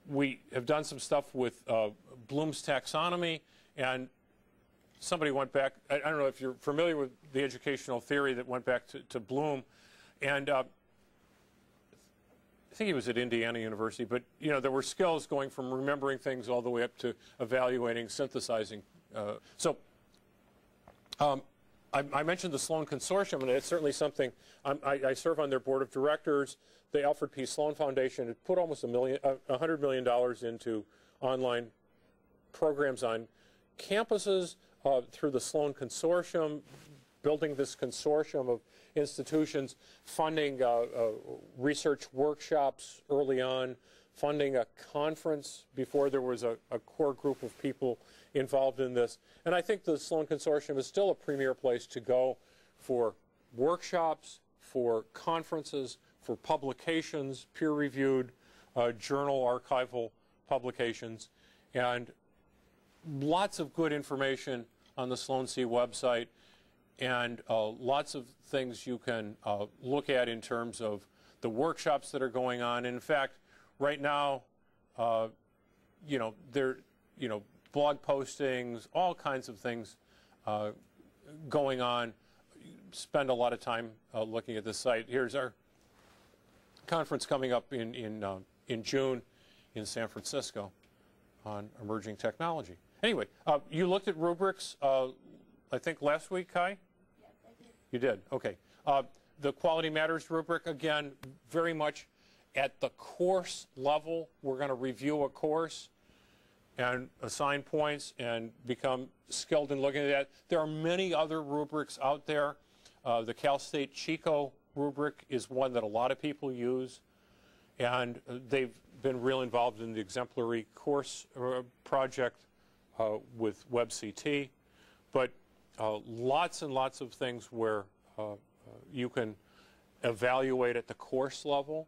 We have done some stuff with Bloom's taxonomy, and somebody went back. I don't know if you're familiar with the educational theory that went back to Bloom, and I think he was at Indiana University, but there were skills going from remembering things all the way up to evaluating, synthesizing. I mentioned the Sloan Consortium, and it's certainly something. I serve on their board of directors. The Alfred P. Sloan Foundation had put almost $100 million into online programs on campuses through the Sloan Consortium, building this consortium of institutions, funding research workshops early on, funding a conference before there was a core group of people involved in this. And I think the Sloan Consortium is still a premier place to go for workshops, for conferences, for publications, peer-reviewed journal archival publications, and lots of good information on the Sloan C website, and lots of things you can look at in terms of the workshops that are going on. And in fact, right now, there, blog postings, all kinds of things going on. Spend a lot of time looking at this site. Here's our conference coming up in June in San Francisco on emerging technology. Anyway, you looked at rubrics, I think last week, Kai? Yes, I did. You did, okay. The Quality Matters rubric, again, very much at the course level. We're going to review a course and assign points and become skilled in looking at that. There are many other rubrics out there. The Cal State Chico rubric is one that a lot of people use, and they've been real involved in the exemplary course project with WebCT, but lots and lots of things where you can evaluate at the course level.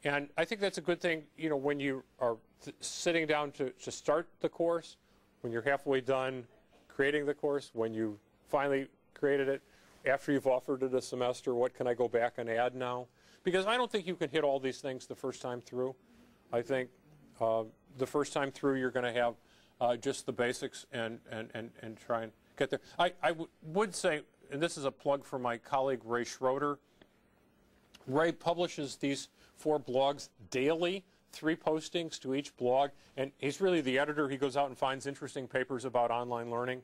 And I think that's a good thing, when you are sitting down to start the course, when you're halfway done creating the course, when you finally created it, after you've offered it a semester, what can I go back and add now? Because I don't think you can hit all these things the first time through. I think the first time through you're going to have just the basics and try and get there. I would say, and this is a plug for my colleague Ray Schroeder, Ray publishes these 4 blogs daily, 3 postings to each blog, and he's really the editor. He goes out and finds interesting papers about online learning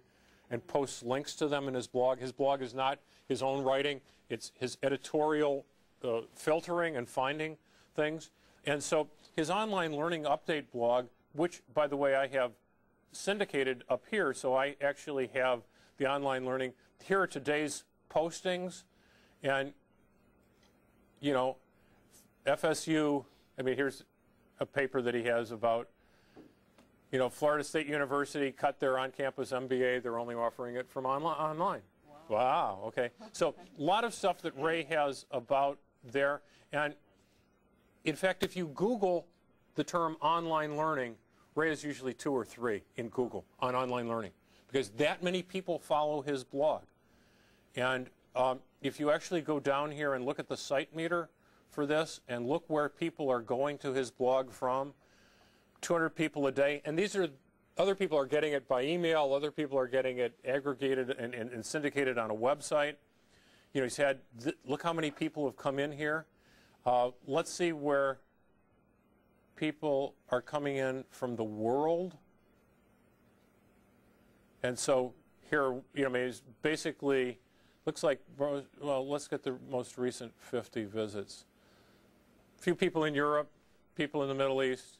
and posts links to them in his blog. His blog is not his own writing. It's his editorial filtering and finding things. And so his online learning update blog, which, by the way, I have syndicated up here, so I actually have the online learning. Here are today's postings, and, FSU, here's a paper that he has about, Florida State University cut their on-campus MBA. They're only offering it from online. Wow, okay. So a lot of stuff that Ray has about there. And in fact, if you Google the term online learning, Ray is usually 2 or 3 in Google on online learning, because that many people follow his blog. And if you actually go down here and look at the site meter for this and look where people are going to his blog from, 200 people a day, and these are, other people are getting it by email, other people are getting it aggregated and syndicated on a website. He's had, look how many people have come in here. Let's see where people are coming in from the world. And so here, it's basically, looks like, well, let's get the most recent 50 visits. A few people in Europe, people in the Middle East.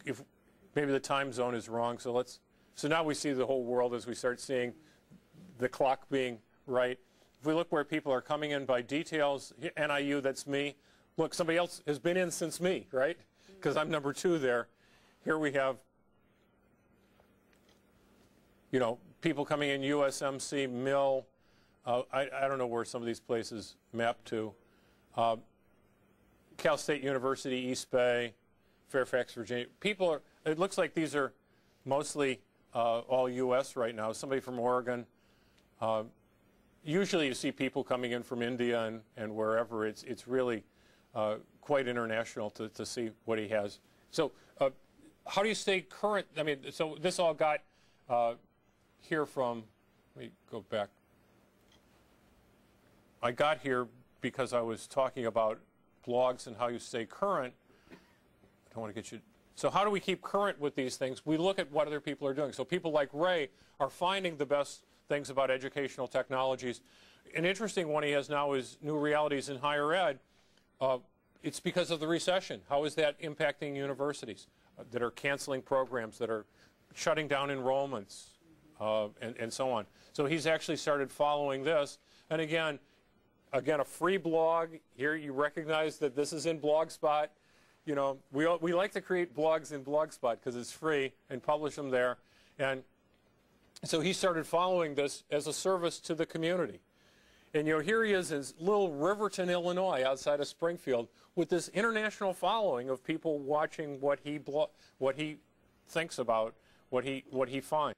If maybe the time zone is wrong, so now we see the whole world as we start seeing the clock being right. If we look where people are coming in by details, NIU, that's me. Look, somebody else has been in since me, right? Because I'm number 2 there. Here we have, people coming in, USMC, Mill. I don't know where some of these places map to. Cal State University, East Bay, Fairfax, Virginia. People are, it looks like these are mostly all U.S. right now. Somebody from Oregon. Usually you see people coming in from India and wherever. It's really quite international to see what he has. So how do you stay current? I mean, so this all got here from, let me go back. I got here because I was talking about blogs and how you stay current. I don't want to get you. So how do we keep current with these things? We look at what other people are doing. So people like Ray are finding the best things about educational technologies. An interesting one he has now is new realities in higher ed. It's because of the recession. How is that impacting universities that are canceling programs, that are shutting down enrollments, and so on? So he's actually started following this. And again, a free blog. Here you recognize that this is in Blogspot. You know, we like to create blogs in Blogspot because it's free and publish them there. And so he started following this as a service to the community. And you know, here he is in little Riverton, Illinois, outside of Springfield, with this international following of people watching what he thinks about, what he finds.